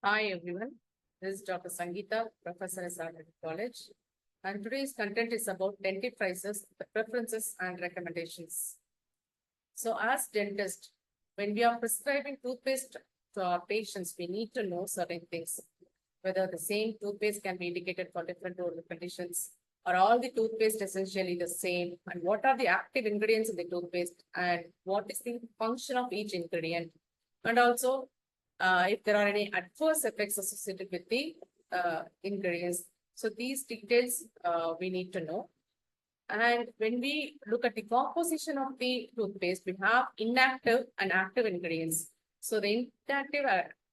Hi everyone, this is Dr. Sangeeta, Professor at Sarkar College, and today's content is about dental prices, the preferences and recommendations. So as dentist, when we are prescribing toothpaste to our patients, we need to know certain things, whether the same toothpaste can be indicated for different oral conditions, or all the toothpaste essentially the same, and what are the active ingredients in the toothpaste, and what is the function of each ingredient, and also if there are any adverse effects associated with the ingredients. So these details we need to know. And when we look at the composition of the toothpaste, we have inactive and active ingredients. So the inactive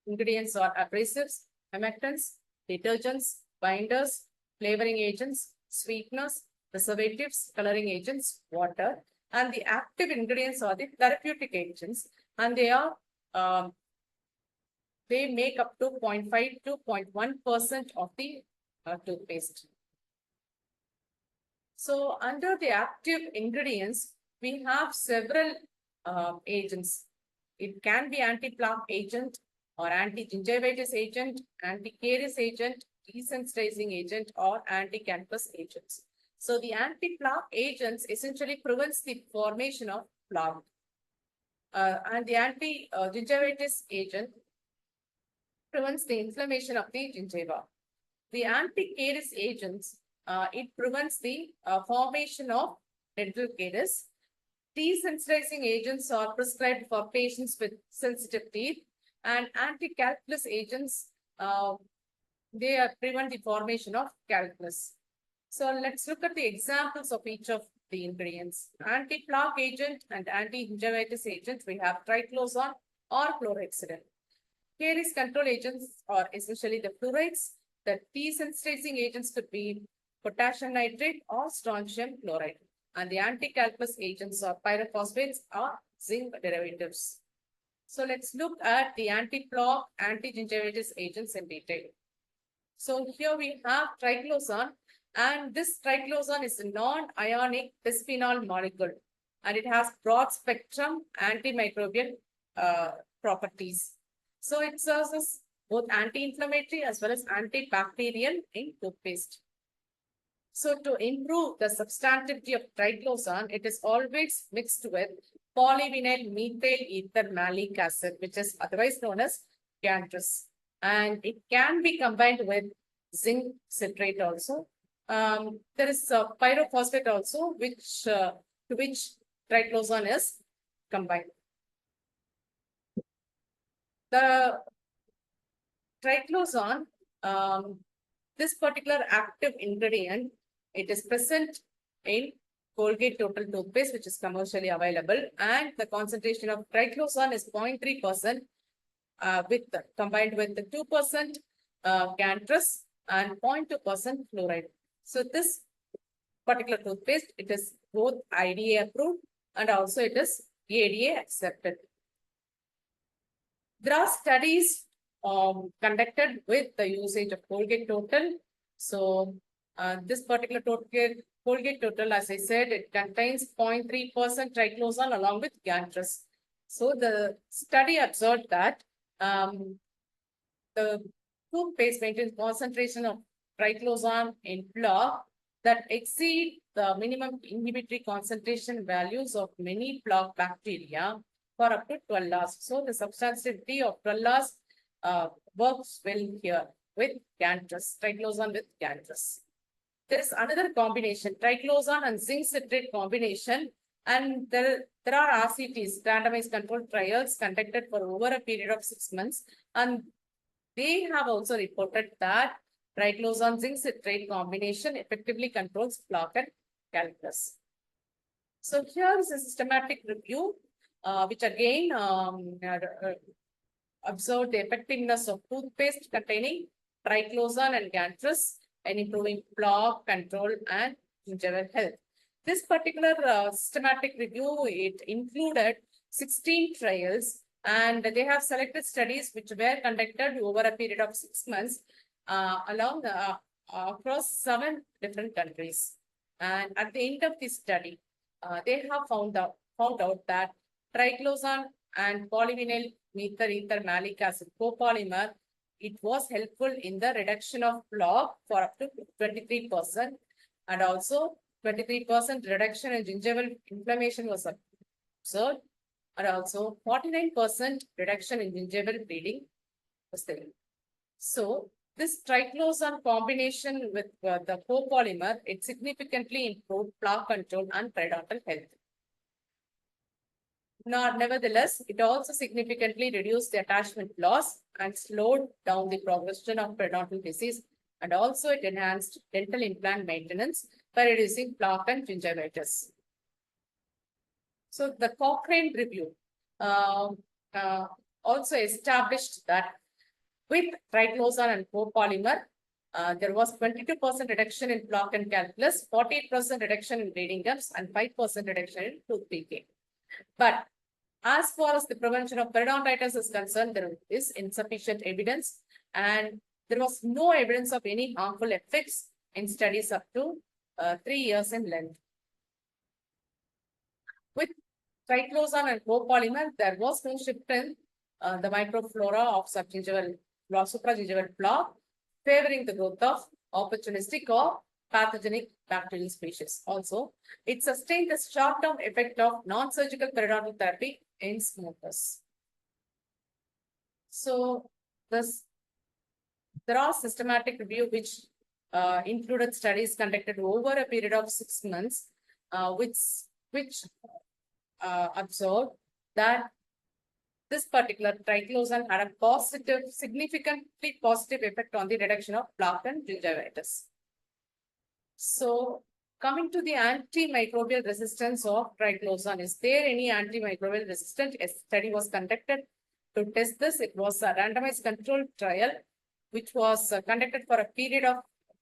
ingredients are abrasives, humectants, detergents, binders, flavoring agents, sweeteners, preservatives, coloring agents, water. And the active ingredients are the therapeutic agents, and um, they make up to 0.5 to 0.1% of the toothpaste. So under the active ingredients, we have several agents. It can be anti-plaque agent or anti-gingivitis agent, anti-caries agent, desensitizing agent, or anti-campus agents. So the anti-plaque agents essentially prevents the formation of plaque. And the anti-gingivitis agent prevents the inflammation of the gingiva. The anti-caries agents, it prevents the formation of dental caries. Desensitizing agents are prescribed for patients with sensitive teeth, and anti-calculus agents, they prevent the formation of calculus. So let's look at the examples of each of the ingredients. Anti-plaque agent and anti-gingivitis agent, we have triclosan or chlorhexidine. Caries control agents are essentially the fluorides. The desensitizing agents could be potassium nitrate or strontium chloride. And the anti-calculus agents are pyrophosphates or zinc derivatives. So let's look at the anti-plaque, anti-gingivitis agents in detail. So here we have triclosan, and this triclosan is a non-ionic bisphenol molecule, and it has broad spectrum antimicrobial properties. So it serves as both anti-inflammatory as well as antibacterial in toothpaste. So to improve the substantivity of triclosan, it is always mixed with polyvinyl methyl ether malic acid, which is otherwise known as Gantrus. And it can be combined with zinc citrate also. There is a pyrophosphate also, to which triclosan is combined. The triclosan, this particular active ingredient, it is present in Colgate Total toothpaste, which is commercially available, and the concentration of triclosan is 0.3%, combined with the 2% Gantrus and 0.2% fluoride. So this particular toothpaste, it is both IDA approved and also it is ADA accepted. There are studies conducted with the usage of Colgate Total. So this particular Colgate Total, as I said, it contains 0.3% triclosan along with Gantrus. So the study observed that the toothpaste maintains concentration of triclosan in plaque that exceed the minimum inhibitory concentration values of many plaque bacteria for up to 12 hours. So the substantivity of 12 hours works well here with Gantrus, triclosan with Gantrus. There is another combination, triclosan and zinc citrate combination, and there are RCTs, randomized controlled trials conducted for over a period of 6 months, and they have also reported that triclosan zinc citrate combination effectively controls plaque and calculus. So here is a systematic review, which again observed the effectiveness of toothpaste containing triclosan and Gantrus in improving plaque control and gingival health. This particular systematic review, it included 16 trials, and they have selected studies which were conducted over a period of 6 months across 7 different countries. And at the end of this study, they have found out that triclosan and polyvinyl methyl ether malic acid copolymer it was helpful in the reduction of plaque for up to 23%, and also 23% reduction in gingival inflammation was observed, and also 49% reduction in gingival bleeding was there. So this triclosan combination with the copolymer, it significantly improved plaque control and periodontal health. Nevertheless, it also significantly reduced the attachment loss and slowed down the progression of periodontal disease, and also it enhanced dental implant maintenance by reducing plaque and gingivitis. So the Cochrane review also established that with triclosan and copolymer, there was 22% reduction in plaque and calculus, 48% reduction in bleeding gums, and 5% reduction in tooth decay. But as far as the prevention of periodontitis is concerned, there is insufficient evidence, and there was no evidence of any harmful effects in studies up to 3 years in length. With triclosan and copolymer, there was no shift in the microflora of supragingival plaque, favoring the growth of opportunistic or pathogenic bacterial species. Also, it sustained the short-term effect of non-surgical periodontal therapy in smokers. So, there are systematic review which included studies conducted over a period of 6 months, which observed that this particular triclosan had a significantly positive effect on the reduction of plaque and gingivitis. So, coming to the antimicrobial resistance of triclosan, is there any antimicrobial resistance? A study was conducted to test this. It was a randomized controlled trial, which was conducted for a period of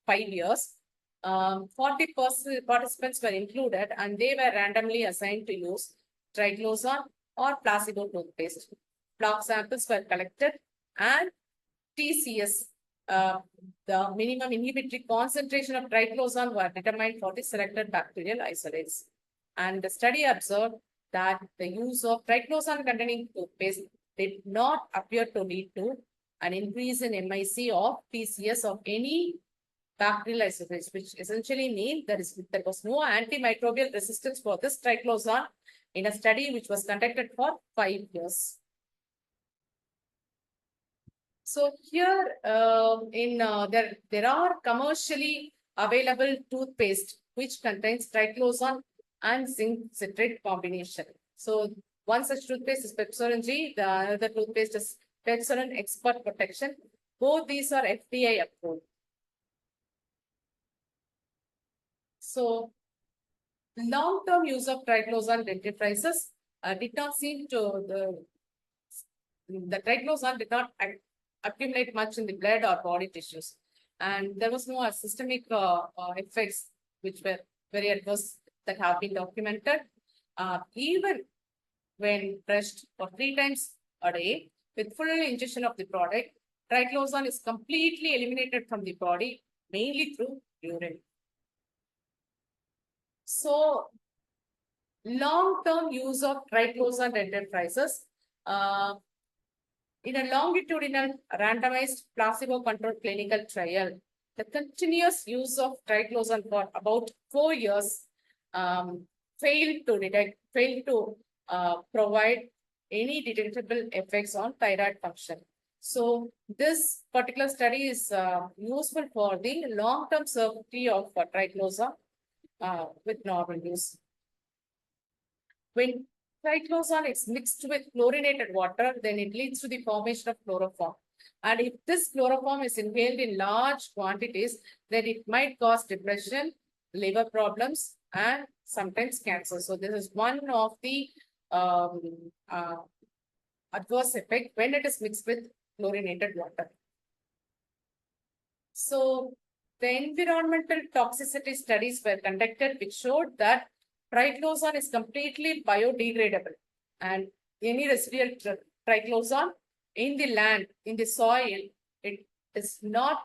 5 years. 40 participants were included, and they were randomly assigned to use triclosan or placebo toothpaste. Plaque samples were collected, and TCS, the minimum inhibitory concentration of triclosan, were determined for the selected bacterial isolates. And the study observed that the use of triclosan containing toothpaste did not appear to lead to an increase in MIC of TCS of any bacterial isolates, which essentially means there was no antimicrobial resistance for this triclosan in a study which was conducted for 5 years. So here there are commercially available toothpaste which contains triclosan and zinc citrate combination. So one such toothpaste is Pepsodent G, the other toothpaste is Pepsodent Expert Protection. Both these are FDA approved. So long-term use of triclosan dentifrices did not seem to the triclosan did not accumulate much in the blood or body tissues, and there was no systemic effects which were very adverse that have been documented. Even when brushed for 3 times a day with full ingestion of the product, triclosan is completely eliminated from the body, mainly through urine. So, long-term use of triclosan dentifrices in a longitudinal randomized placebo-controlled clinical trial, the continuous use of triclosan for about 4 years failed to provide any detectable effects on thyroid function. So this particular study is useful for the long-term safety of triclosan with normal use. When triclosan is mixed with chlorinated water, then it leads to the formation of chloroform. And if this chloroform is inhaled in large quantities, then it might cause depression, liver problems, and sometimes cancer. So this is one of the adverse effects when it is mixed with chlorinated water. So the environmental toxicity studies were conducted, which showed that triclosan is completely biodegradable, and any residual triclosan in the land, in the soil, it is not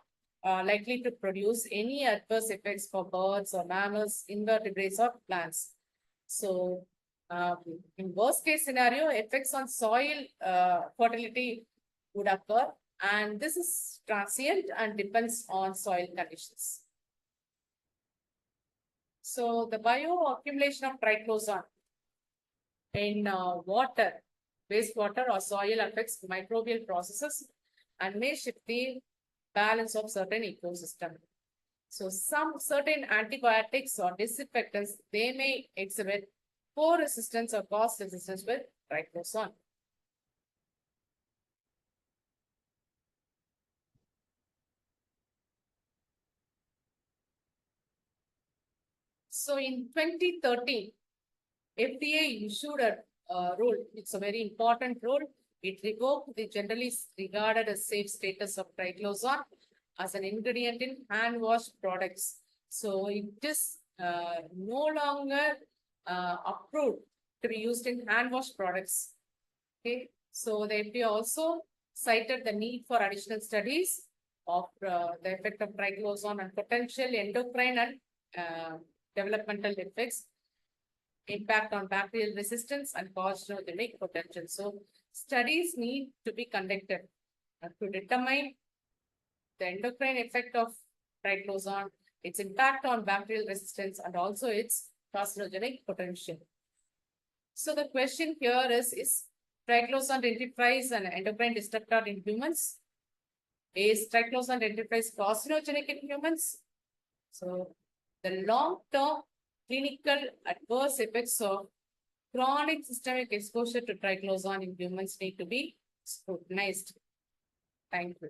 likely to produce any adverse effects for birds or mammals, invertebrates or plants. So in worst case scenario, effects on soil fertility would occur, and this is transient and depends on soil conditions. So the bioaccumulation of triclosan in water, wastewater or soil affects microbial processes and may shift the balance of certain ecosystem. So some certain antibiotics or disinfectants, they may exhibit poor resistance or cause resistance with triclosan. So in 2013, FDA issued a rule. It's a very important rule. It revoked the generally regarded as safe status of triclosan as an ingredient in hand wash products. So it is no longer approved to be used in hand wash products. Okay, so the FDA also cited the need for additional studies of the effect of triclosan and potential endocrine and developmental effects, impact on bacterial resistance and carcinogenic potential. So studies need to be conducted to determine the endocrine effect of triclosan, its impact on bacterial resistance, and also its carcinogenic potential. So the question here is triclosan identifies an endocrine disruptor in humans? Is triclosan identifies carcinogenic in humans? So the long-term clinical adverse effects of chronic systemic exposure to triclosan in humans need to be scrutinized. Thank you.